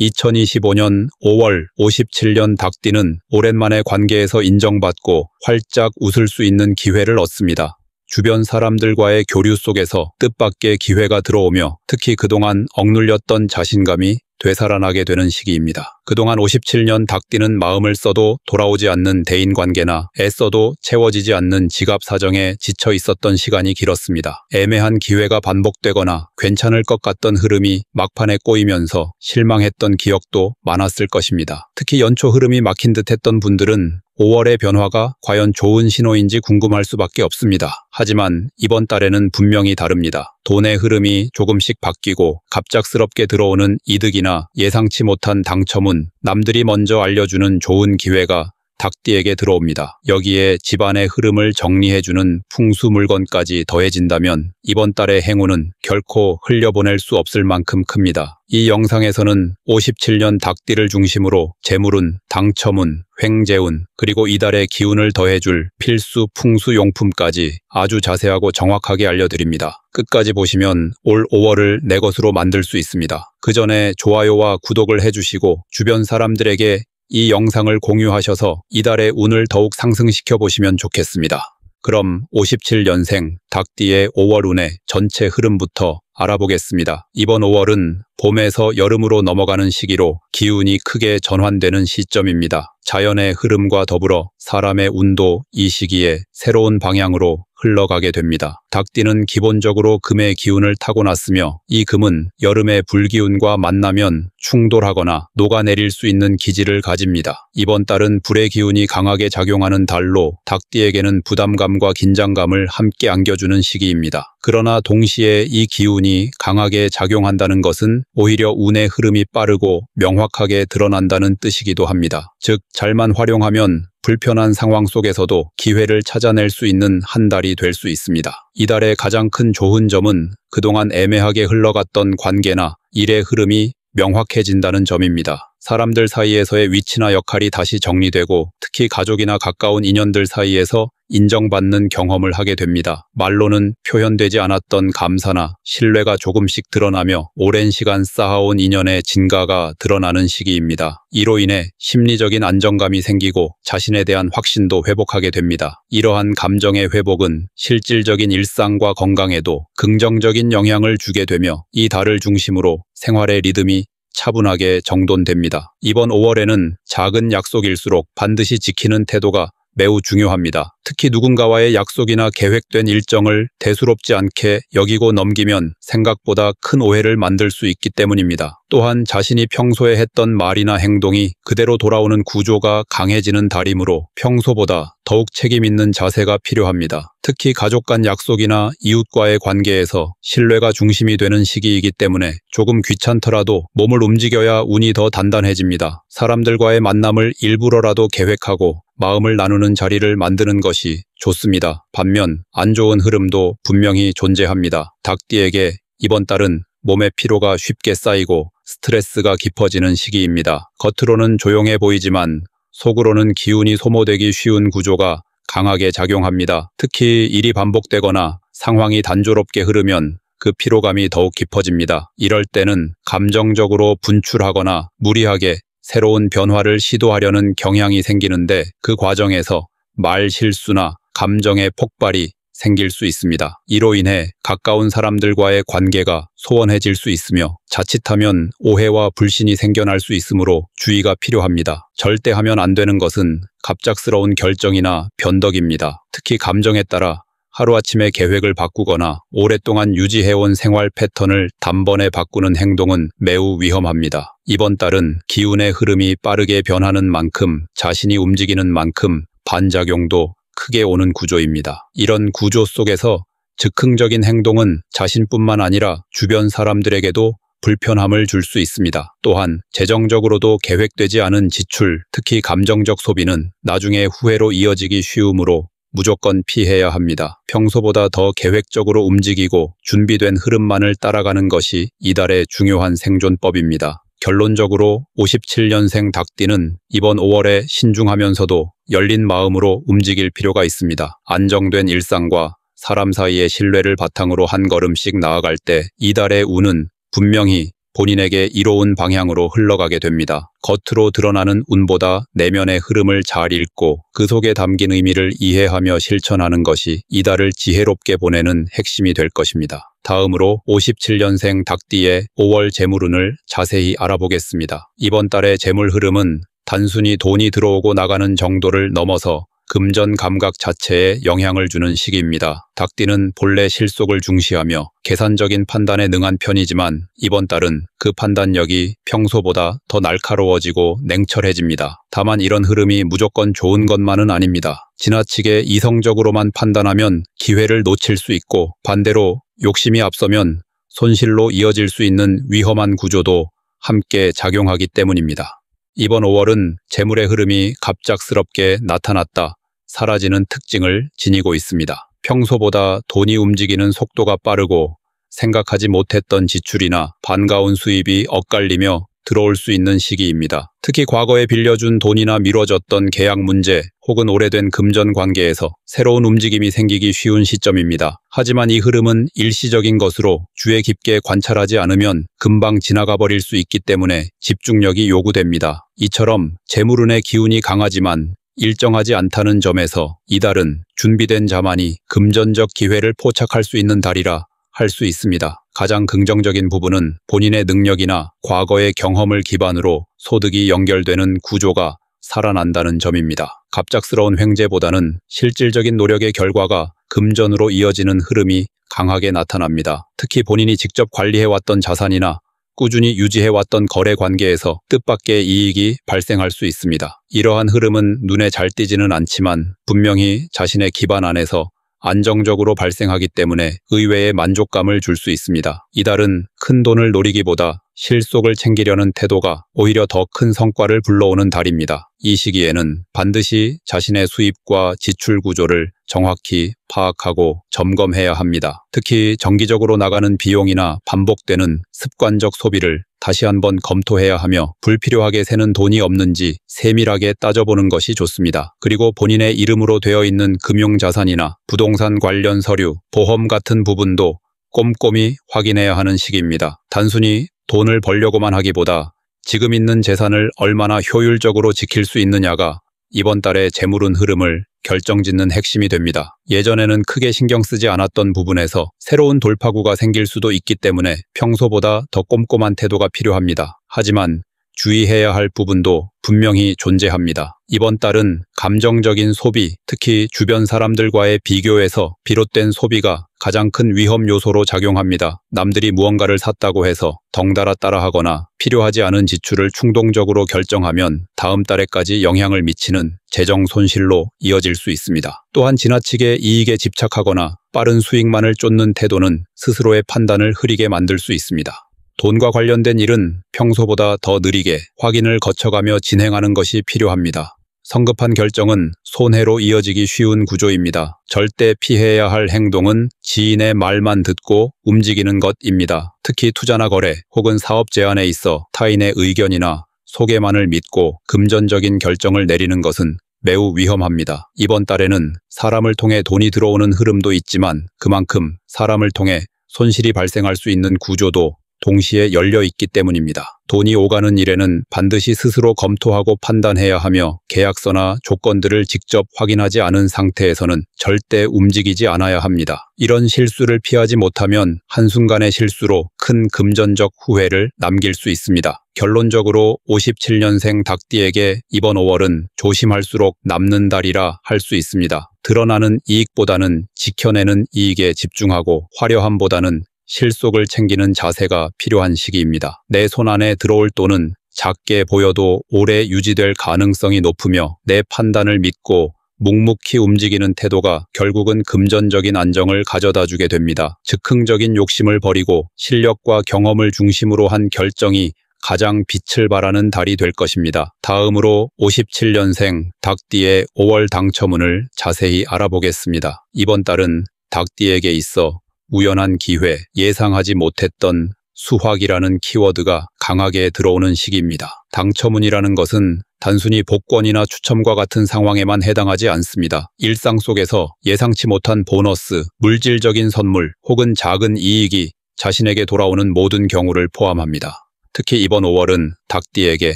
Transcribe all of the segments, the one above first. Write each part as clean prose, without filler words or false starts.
2025년 5월 57년 닭띠는 오랜만에 관계에서 인정받고 활짝 웃을 수 있는 기회를 얻습니다. 주변 사람들과의 교류 속에서 뜻밖의 기회가 들어오며 특히 그동안 억눌렸던 자신감이 되살아나게 되는 시기입니다. 그동안 57년 닭띠는 마음을 써도 돌아오지 않는 대인관계나 애써도 채워지지 않는 지갑 사정에 지쳐 있었던 시간이 길었습니다. 애매한 기회가 반복되거나 괜찮을 것 같던 흐름이 막판에 꼬이면서 실망했던 기억도 많았을 것입니다. 특히 연초 흐름이 막힌 듯 했던 분들은 5월의 변화가 과연 좋은 신호인지 궁금할 수밖에 없습니다. 하지만 이번 달에는 분명히 다릅니다. 돈의 흐름이 조금씩 바뀌고 갑작스럽게 들어오는 이득이나 예상치 못한 당첨은 남들이 먼저 알려주는 좋은 기회가 닭띠에게 들어옵니다. 여기에 집안의 흐름을 정리해주는 풍수 물건까지 더해진다면 이번 달의 행운은 결코 흘려보낼 수 없을 만큼 큽니다. 이 영상에서는 57년 닭띠를 중심으로 재물운, 당첨운, 횡재운, 그리고 이달의 기운을 더해줄 필수 풍수용품까지 아주 자세하고 정확하게 알려드립니다. 끝까지 보시면 올 5월을 내 것으로 만들 수 있습니다. 그 전에 좋아요와 구독을 해주시고 주변 사람들에게 이 영상을 공유하셔서 이달의 운을 더욱 상승시켜 보시면 좋겠습니다. 그럼 57년생 닭띠의 5월 운의 전체 흐름부터 알아보겠습니다. 이번 5월은 봄에서 여름으로 넘어가는 시기로 기운이 크게 전환되는 시점입니다. 자연의 흐름과 더불어 사람의 운도 이 시기에 새로운 방향으로 흘러가게 됩니다. 닭띠는 기본적으로 금의 기운을 타고났으며 이 금은 여름의 불기운과 만나면 충돌하거나 녹아내릴 수 있는 기질을 가집니다. 이번 달은 불의 기운이 강하게 작용하는 달로 닭띠에게는 부담감과 긴장감을 함께 안겨주는 시기입니다. 그러나 동시에 이 기운이 강하게 작용한다는 것은 오히려 운의 흐름이 빠르고 명확하게 드러난다는 뜻이기도 합니다. 즉, 잘만 활용하면 불편한 상황 속에서도 기회를 찾아낼 수 있는 한 달이 될 수 있습니다. 이달의 가장 큰 좋은 점은 그동안 애매하게 흘러갔던 관계나 일의 흐름이 명확해진다는 점입니다. 사람들 사이에서의 위치나 역할이 다시 정리되고 특히 가족이나 가까운 인연들 사이에서 인정받는 경험을 하게 됩니다. 말로는 표현되지 않았던 감사나 신뢰가 조금씩 드러나며 오랜 시간 쌓아온 인연의 진가가 드러나는 시기입니다. 이로 인해 심리적인 안정감이 생기고 자신에 대한 확신도 회복하게 됩니다. 이러한 감정의 회복은 실질적인 일상과 건강에도 긍정적인 영향을 주게 되며 이 달을 중심으로 생활의 리듬이 차분하게 정돈됩니다. 이번 5월에는 작은 약속일수록 반드시 지키는 태도가 매우 중요합니다. 특히 누군가와의 약속이나 계획된 일정을 대수롭지 않게 여기고 넘기면 생각보다 큰 오해를 만들 수 있기 때문입니다. 또한 자신이 평소에 했던 말이나 행동이 그대로 돌아오는 구조가 강해지는 달이므로 평소보다 더욱 책임 있는 자세가 필요합니다. 특히 가족 간 약속이나 이웃과의 관계에서 신뢰가 중심이 되는 시기이기 때문에 조금 귀찮더라도 몸을 움직여야 운이 더 단단해집니다. 사람들과의 만남을 일부러라도 계획하고 마음을 나누는 자리를 만드는 것이 좋습니다. 반면 안 좋은 흐름도 분명히 존재합니다. 닭띠에게 이번 달은 몸의 피로가 쉽게 쌓이고 스트레스가 깊어지는 시기입니다. 겉으로는 조용해 보이지만 속으로는 기운이 소모되기 쉬운 구조가 강하게 작용합니다. 특히 일이 반복되거나 상황이 단조롭게 흐르면 그 피로감이 더욱 깊어집니다. 이럴 때는 감정적으로 분출하거나 무리하게 새로운 변화를 시도하려는 경향이 생기는데 그 과정에서 말 실수나 감정의 폭발이 생길 수 있습니다. 이로 인해 가까운 사람들과의 관계가 소원해질 수 있으며 자칫하면 오해와 불신이 생겨날 수 있으므로 주의가 필요합니다. 절대 하면 안 되는 것은 갑작스러운 결정이나 변덕입니다. 특히 감정에 따라 하루아침에 계획을 바꾸거나 오랫동안 유지해온 생활 패턴을 단번에 바꾸는 행동은 매우 위험합니다. 이번 달은 기운의 흐름이 빠르게 변하는 만큼 자신이 움직이는 만큼 반작용도 크게 오는 구조입니다. 이런 구조 속에서 즉흥적인 행동은 자신뿐만 아니라 주변 사람들에게도 불편함을 줄 수 있습니다. 또한 재정적으로도 계획되지 않은 지출, 특히 감정적 소비는 나중에 후회로 이어지기 쉬우므로 무조건 피해야 합니다. 평소보다 더 계획적으로 움직이고 준비된 흐름만을 따라가는 것이 이달의 중요한 생존법입니다. 결론적으로 57년생 닭띠는 이번 5월에 신중하면서도 열린 마음으로 움직일 필요가 있습니다. 안정된 일상과 사람 사이의 신뢰를 바탕으로 한 걸음씩 나아갈 때 이달의 운은 분명히 본인에게 이로운 방향으로 흘러가게 됩니다. 겉으로 드러나는 운보다 내면의 흐름을 잘 읽고 그 속에 담긴 의미를 이해하며 실천하는 것이 이달을 지혜롭게 보내는 핵심이 될 것입니다. 다음으로 57년생 닭띠의 5월 재물운을 자세히 알아보겠습니다. 이번 달의 재물 흐름은 단순히 돈이 들어오고 나가는 정도를 넘어서 금전 감각 자체에 영향을 주는 시기입니다. 닭띠는 본래 실속을 중시하며 계산적인 판단에 능한 편이지만 이번 달은 그 판단력이 평소보다 더 날카로워지고 냉철해집니다. 다만 이런 흐름이 무조건 좋은 것만은 아닙니다. 지나치게 이성적으로만 판단하면 기회를 놓칠 수 있고 반대로 욕심이 앞서면 손실로 이어질 수 있는 위험한 구조도 함께 작용하기 때문입니다. 이번 5월은 재물의 흐름이 갑작스럽게 나타났다 사라지는 특징을 지니고 있습니다. 평소보다 돈이 움직이는 속도가 빠르고 생각하지 못했던 지출이나 반가운 수입이 엇갈리며 들어올 수 있는 시기입니다. 특히 과거에 빌려준 돈이나 미뤄졌던 계약 문제 혹은 오래된 금전 관계에서 새로운 움직임이 생기기 쉬운 시점입니다. 하지만 이 흐름은 일시적인 것으로 주의 깊게 관찰하지 않으면 금방 지나가 버릴 수 있기 때문에 집중력이 요구됩니다. 이처럼 재물운의 기운이 강하지만 일정하지 않다는 점에서 이달은 준비된 자만이 금전적 기회를 포착할 수 있는 달이라 할 수 있습니다. 가장 긍정적인 부분은 본인의 능력이나 과거의 경험을 기반으로 소득이 연결되는 구조가 살아난다는 점입니다. 갑작스러운 횡재보다는 실질적인 노력의 결과가 금전으로 이어지는 흐름이 강하게 나타납니다. 특히 본인이 직접 관리해왔던 자산이나 꾸준히 유지해왔던 거래 관계에서 뜻밖의 이익이 발생할 수 있습니다. 이러한 흐름은 눈에 잘 띄지는 않지만 분명히 자신의 기반 안에서 안정적으로 발생하기 때문에 의외의 만족감을 줄 수 있습니다. 이달은 큰 돈을 노리기보다 실속을 챙기려는 태도가 오히려 더 큰 성과를 불러오는 달입니다. 이 시기에는 반드시 자신의 수입과 지출 구조를 정확히 파악하고 점검해야 합니다. 특히 정기적으로 나가는 비용이나 반복되는 습관적 소비를 다시 한번 검토해야 하며 불필요하게 새는 돈이 없는지 세밀하게 따져보는 것이 좋습니다. 그리고 본인의 이름으로 되어 있는 금융자산이나 부동산 관련 서류, 보험 같은 부분도 꼼꼼히 확인해야 하는 시기입니다. 단순히 돈을 벌려고만 하기보다 지금 있는 재산을 얼마나 효율적으로 지킬 수 있느냐가 이번 달의 재물운 흐름을 결정짓는 핵심이 됩니다. 예전에는 크게 신경 쓰지 않았던 부분에서 새로운 돌파구가 생길 수도 있기 때문에 평소보다 더 꼼꼼한 태도가 필요합니다. 하지만 주의해야 할 부분도 분명히 존재합니다. 이번 달은 감정적인 소비, 특히 주변 사람들과의 비교에서 비롯된 소비가 가장 큰 위험 요소로 작용합니다. 남들이 무언가를 샀다고 해서 덩달아 따라하거나 필요하지 않은 지출을 충동적으로 결정하면 다음 달에까지 영향을 미치는 재정 손실로 이어질 수 있습니다. 또한 지나치게 이익에 집착하거나 빠른 수익만을 쫓는 태도는 스스로의 판단을 흐리게 만들 수 있습니다. 돈과 관련된 일은 평소보다 더 느리게 확인을 거쳐가며 진행하는 것이 필요합니다. 성급한 결정은 손해로 이어지기 쉬운 구조입니다. 절대 피해야 할 행동은 지인의 말만 듣고 움직이는 것입니다. 특히 투자나 거래 혹은 사업 제안에 있어 타인의 의견이나 소개만을 믿고 금전적인 결정을 내리는 것은 매우 위험합니다. 이번 달에는 사람을 통해 돈이 들어오는 흐름도 있지만 그만큼 사람을 통해 손실이 발생할 수 있는 구조도 동시에 열려 있기 때문입니다. 돈이 오가는 일에는 반드시 스스로 검토하고 판단해야 하며 계약서나 조건들을 직접 확인하지 않은 상태에서는 절대 움직이지 않아야 합니다. 이런 실수를 피하지 못하면 한순간의 실수로 큰 금전적 후회를 남길 수 있습니다. 결론적으로 57년생 닭띠에게 이번 5월은 조심할수록 남는 달이라 할 수 있습니다. 드러나는 이익보다는 지켜내는 이익에 집중하고 화려함보다는 실속을 챙기는 자세가 필요한 시기입니다. 내 손 안에 들어올 돈은 작게 보여도 오래 유지될 가능성이 높으며 내 판단을 믿고 묵묵히 움직이는 태도가 결국은 금전적인 안정을 가져다 주게 됩니다. 즉흥적인 욕심을 버리고 실력과 경험을 중심으로 한 결정이 가장 빛을 발하는 달이 될 것입니다. 다음으로 57년생 닭띠의 5월 당첨운을 자세히 알아보겠습니다. 이번 달은 닭띠에게 있어 우연한 기회, 예상하지 못했던 수확이라는 키워드가 강하게 들어오는 시기입니다. 당첨운이라는 것은 단순히 복권이나 추첨과 같은 상황에만 해당하지 않습니다. 일상 속에서 예상치 못한 보너스, 물질적인 선물 혹은 작은 이익이 자신에게 돌아오는 모든 경우를 포함합니다. 특히 이번 5월은 닭띠에게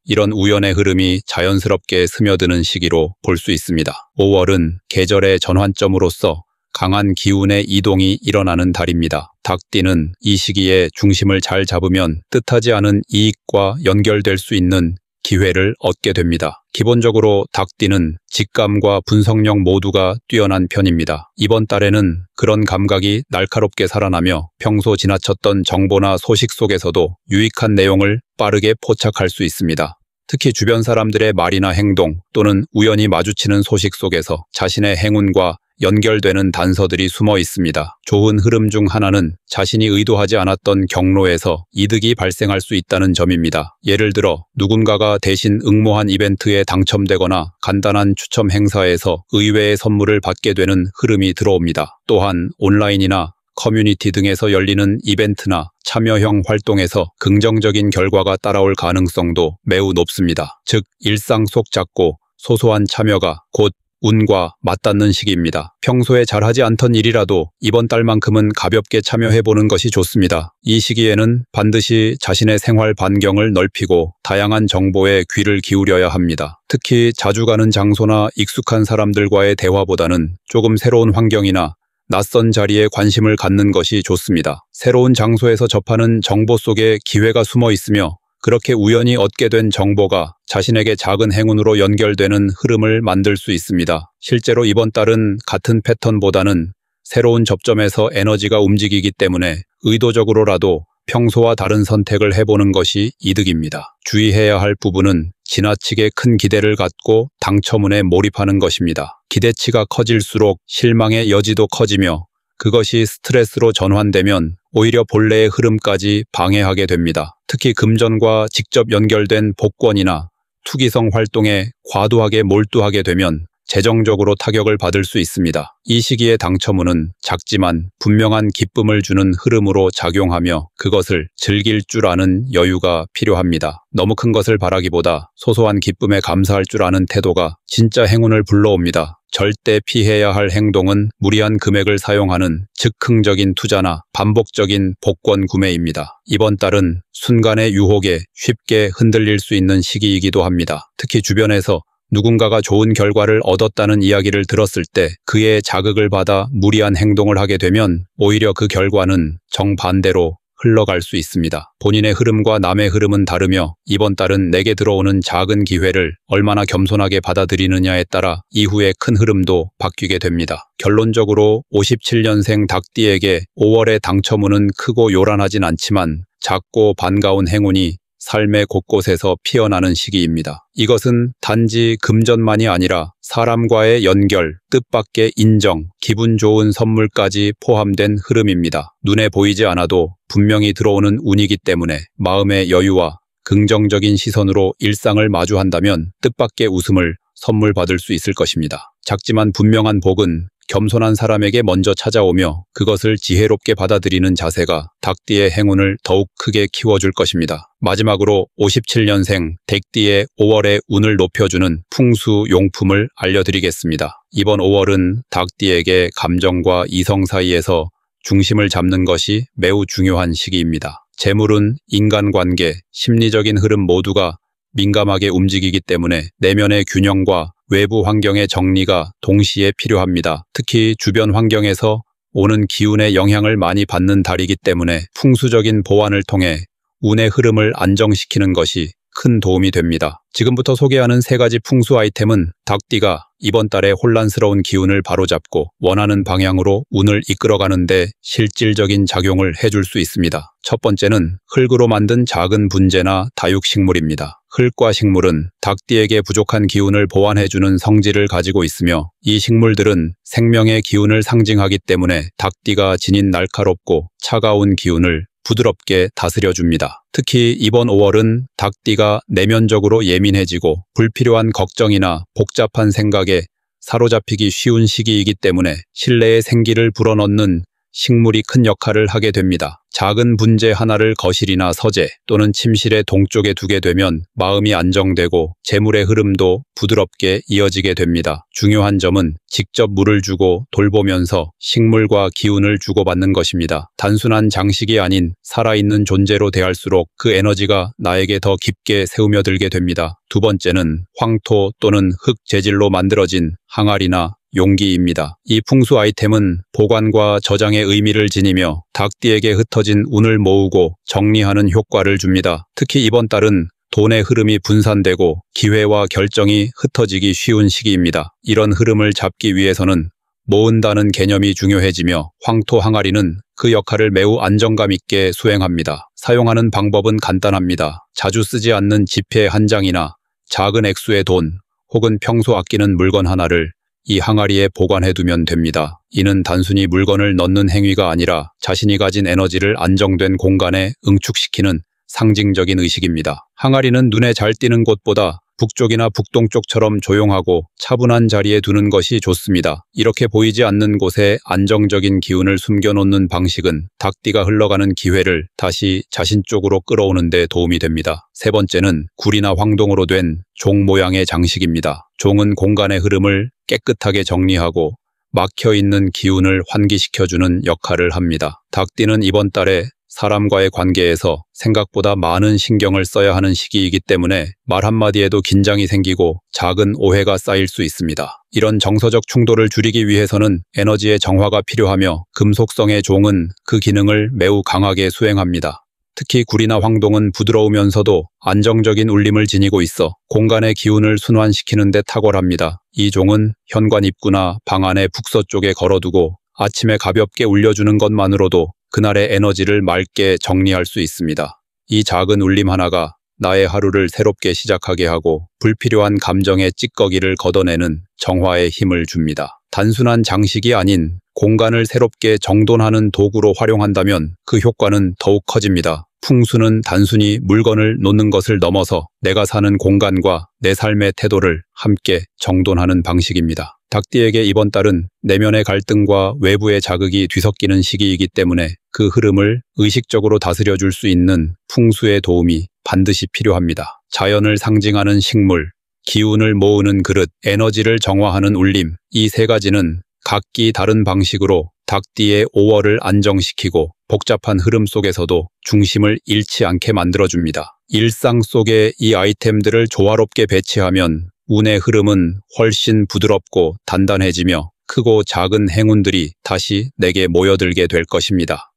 이런 우연의 흐름이 자연스럽게 스며드는 시기로 볼 수 있습니다. 5월은 계절의 전환점으로서 강한 기운의 이동이 일어나는 달입니다. 닭띠는 이 시기에 중심을 잘 잡으면 뜻하지 않은 이익과 연결될 수 있는 기회를 얻게 됩니다. 기본적으로 닭띠는 직감과 분석력 모두가 뛰어난 편입니다. 이번 달에는 그런 감각이 날카롭게 살아나며 평소 지나쳤던 정보나 소식 속에서도 유익한 내용을 빠르게 포착할 수 있습니다. 특히 주변 사람들의 말이나 행동 또는 우연히 마주치는 소식 속에서 자신의 행운과 연결되는 단서들이 숨어 있습니다. 좋은 흐름 중 하나는 자신이 의도하지 않았던 경로에서 이득이 발생할 수 있다는 점입니다. 예를 들어 누군가가 대신 응모한 이벤트에 당첨되거나 간단한 추첨 행사에서 의외의 선물을 받게 되는 흐름이 들어옵니다. 또한 온라인이나 커뮤니티 등에서 열리는 이벤트나 참여형 활동에서 긍정적인 결과가 따라올 가능성도 매우 높습니다. 즉, 일상 속 작고 소소한 참여가 곧 운과 맞닿는 시기입니다. 평소에 잘하지 않던 일이라도 이번 달만큼은 가볍게 참여해보는 것이 좋습니다. 이 시기에는 반드시 자신의 생활 반경을 넓히고 다양한 정보에 귀를 기울여야 합니다. 특히 자주 가는 장소나 익숙한 사람들과의 대화보다는 조금 새로운 환경이나 낯선 자리에 관심을 갖는 것이 좋습니다. 새로운 장소에서 접하는 정보 속에 기회가 숨어 있으며 그렇게 우연히 얻게 된 정보가 자신에게 작은 행운으로 연결되는 흐름을 만들 수 있습니다. 실제로 이번 달은 같은 패턴보다는 새로운 접점에서 에너지가 움직이기 때문에 의도적으로라도 평소와 다른 선택을 해보는 것이 이득입니다. 주의해야 할 부분은 지나치게 큰 기대를 갖고 당첨운에 몰입하는 것입니다. 기대치가 커질수록 실망의 여지도 커지며 그것이 스트레스로 전환되면 오히려 본래의 흐름까지 방해하게 됩니다. 특히 금전과 직접 연결된 복권이나 투기성 활동에 과도하게 몰두하게 되면 재정적으로 타격을 받을 수 있습니다. 이 시기의 당첨운은 작지만 분명한 기쁨을 주는 흐름으로 작용하며 그것을 즐길 줄 아는 여유가 필요합니다. 너무 큰 것을 바라기보다 소소한 기쁨에 감사할 줄 아는 태도가 진짜 행운을 불러옵니다. 절대 피해야 할 행동은 무리한 금액을 사용하는 즉흥적인 투자나 반복적인 복권 구매입니다. 이번 달은 순간의 유혹에 쉽게 흔들릴 수 있는 시기이기도 합니다. 특히 주변에서 누군가가 좋은 결과를 얻었다는 이야기를 들었을 때 그의 자극을 받아 무리한 행동을 하게 되면 오히려 그 결과는 정반대로 흘러갈 수 있습니다. 본인의 흐름과 남의 흐름은 다르며 이번 달은 내게 들어오는 작은 기회를 얼마나 겸손하게 받아들이느냐에 따라 이후의 큰 흐름도 바뀌게 됩니다. 결론적으로 57년생 닭띠에게 5월의 당첨운은 크고 요란하진 않지만 작고 반가운 행운이 삶의 곳곳에서 피어나는 시기입니다. 이것은 단지 금전만이 아니라 사람과의 연결, 뜻밖의 인정, 기분 좋은 선물까지 포함된 흐름입니다. 눈에 보이지 않아도 분명히 들어오는 운이기 때문에 마음의 여유와 긍정적인 시선으로 일상을 마주한다면 뜻밖의 웃음을 선물 받을 수 있을 것입니다. 작지만 분명한 복은 겸손한 사람에게 먼저 찾아오며 그것을 지혜롭게 받아들이는 자세가 닭띠의 행운을 더욱 크게 키워줄 것입니다. 마지막으로 57년생 닭띠의 5월의 운을 높여주는 풍수 용품을 알려드리겠습니다. 이번 5월은 닭띠에게 감정과 이성 사이에서 중심을 잡는 것이 매우 중요한 시기입니다. 재물은 인간관계, 심리적인 흐름 모두가 민감하게 움직이기 때문에 내면의 균형과 외부 환경의 정리가 동시에 필요합니다. 특히 주변 환경에서 오는 기운의 영향을 많이 받는 달이기 때문에 풍수적인 보완을 통해 운의 흐름을 안정시키는 것이 큰 도움이 됩니다. 지금부터 소개하는 3가지 풍수 아이템은 닭띠가 이번 달에 혼란스러운 기운을 바로잡고 원하는 방향으로 운을 이끌어가는데 실질적인 작용을 해줄 수 있습니다. 첫 번째는 흙으로 만든 작은 분재나 다육식물입니다. 흙과 식물은 닭띠에게 부족한 기운을 보완해주는 성질을 가지고 있으며 이 식물들은 생명의 기운을 상징하기 때문에 닭띠가 지닌 날카롭고 차가운 기운을 부드럽게 다스려줍니다. 특히 이번 5월은 닭띠가 내면적으로 예민해지고 불필요한 걱정이나 복잡한 생각에 사로잡히기 쉬운 시기이기 때문에 신뢰의 생기를 불어넣는 식물이 큰 역할을 하게 됩니다. 작은 분재 하나를 거실이나 서재 또는 침실의 동쪽에 두게 되면 마음이 안정되고 재물의 흐름도 부드럽게 이어지게 됩니다. 중요한 점은 직접 물을 주고 돌보면서 식물과 기운을 주고받는 것입니다. 단순한 장식이 아닌 살아있는 존재로 대할수록 그 에너지가 나에게 더 깊게 새우며들게 됩니다. 두 번째는 황토 또는 흙 재질로 만들어진 항아리나 용기입니다. 이 풍수 아이템은 보관과 저장의 의미를 지니며 닭띠에게 흩어진 운을 모으고 정리하는 효과를 줍니다. 특히 이번 달은 돈의 흐름이 분산되고 기회와 결정이 흩어지기 쉬운 시기입니다. 이런 흐름을 잡기 위해서는 모은다는 개념이 중요해지며 황토 항아리는 그 역할을 매우 안정감 있게 수행합니다. 사용하는 방법은 간단합니다. 자주 쓰지 않는 지폐 한 장이나 작은 액수의 돈 혹은 평소 아끼는 물건 하나를 이 항아리에 보관해두면 됩니다. 이는 단순히 물건을 넣는 행위가 아니라 자신이 가진 에너지를 안정된 공간에 응축시키는 상징적인 의식입니다. 항아리는 눈에 잘 띄는 곳보다 북쪽이나 북동쪽처럼 조용하고 차분한 자리에 두는 것이 좋습니다. 이렇게 보이지 않는 곳에 안정적인 기운을 숨겨놓는 방식은 닭띠가 흘러가는 기회를 다시 자신 쪽으로 끌어오는 데 도움이 됩니다. 세 번째는 굴이나 황동으로 된 종 모양의 장식입니다. 종은 공간의 흐름을 깨끗하게 정리하고 막혀있는 기운을 환기시켜주는 역할을 합니다. 닭띠는 이번 달에 사람과의 관계에서 생각보다 많은 신경을 써야 하는 시기이기 때문에 말 한마디에도 긴장이 생기고 작은 오해가 쌓일 수 있습니다. 이런 정서적 충돌을 줄이기 위해서는 에너지의 정화가 필요하며 금속성의 종은 그 기능을 매우 강하게 수행합니다. 특히 굴이나 황동은 부드러우면서도 안정적인 울림을 지니고 있어 공간의 기운을 순환시키는 데 탁월합니다. 이 종은 현관 입구나 방 안의 북서쪽에 걸어두고 아침에 가볍게 울려주는 것만으로도 그날의 에너지를 맑게 정리할 수 있습니다. 이 작은 울림 하나가 나의 하루를 새롭게 시작하게 하고 불필요한 감정의 찌꺼기를 걷어내는 정화의 힘을 줍니다. 단순한 장식이 아닌 공간을 새롭게 정돈하는 도구로 활용한다면 그 효과는 더욱 커집니다. 풍수는 단순히 물건을 놓는 것을 넘어서 내가 사는 공간과 내 삶의 태도를 함께 정돈하는 방식입니다. 닭띠에게 이번 달은 내면의 갈등과 외부의 자극이 뒤섞이는 시기이기 때문에 그 흐름을 의식적으로 다스려줄 수 있는 풍수의 도움이 반드시 필요합니다. 자연을 상징하는 식물, 기운을 모으는 그릇, 에너지를 정화하는 울림, 이 세 가지는 각기 다른 방식으로 닭띠의 5월을 안정시키고 복잡한 흐름 속에서도 중심을 잃지 않게 만들어줍니다. 일상 속에 이 아이템들을 조화롭게 배치하면 운의 흐름은 훨씬 부드럽고 단단해지며 크고 작은 행운들이 다시 내게 모여들게 될 것입니다.